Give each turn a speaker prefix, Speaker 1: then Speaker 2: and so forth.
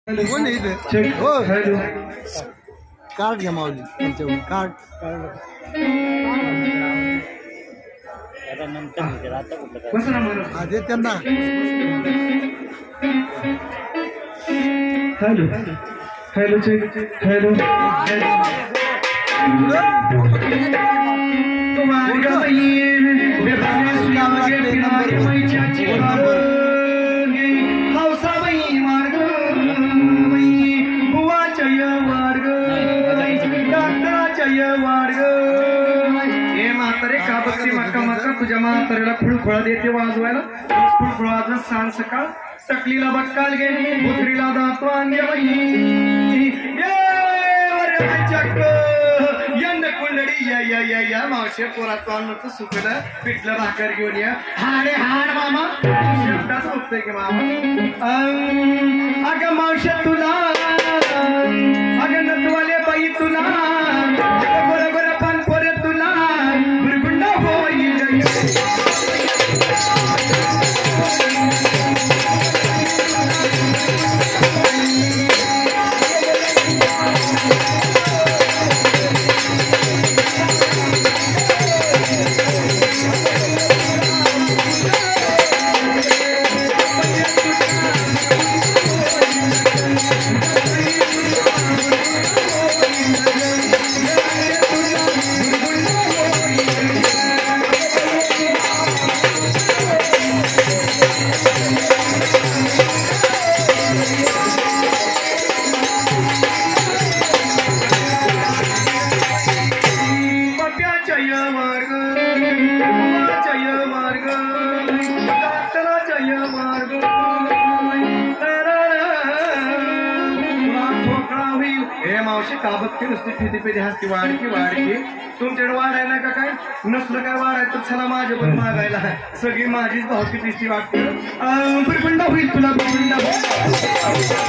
Speaker 1: कोण आहे इथे?
Speaker 2: चेक
Speaker 1: हो
Speaker 2: हॅलो
Speaker 1: कार्ड घ्या माऊली त्यांच्याकडून कार्ड
Speaker 2: कसं नंबर
Speaker 1: हा दे त्यांना
Speaker 2: हॅलो हॅलो चेक हॅलो तुझ्या म्हाताऱ्याला फुलफळ देते वाजवायला फुलफळाचं सांग सकाळ टकलीला बक्काल घे बुत्रीला दातो अंगे यंद कुंडडी या या या या मावशे पोरात आणलं सुकलं पिठलं भाकर घेऊन या हाडे हाड मामा शब्दाच बघतोय की मामा अगं मावशे तुला अगं नतवाले बाई तुला बरोबर पान पोरे तुला गुरगुंडा होईल काबत नुसती फिदी पेदी हसती वाढकी वाढकी तुमच्याकडे वाढाय ना का काय नसलं काय वाढाय तर चला माझ्या पण मागायला सगळी माझीच भावकी तिची वाटते बुरगुंडा होईल तुला बुरगुंडा होईल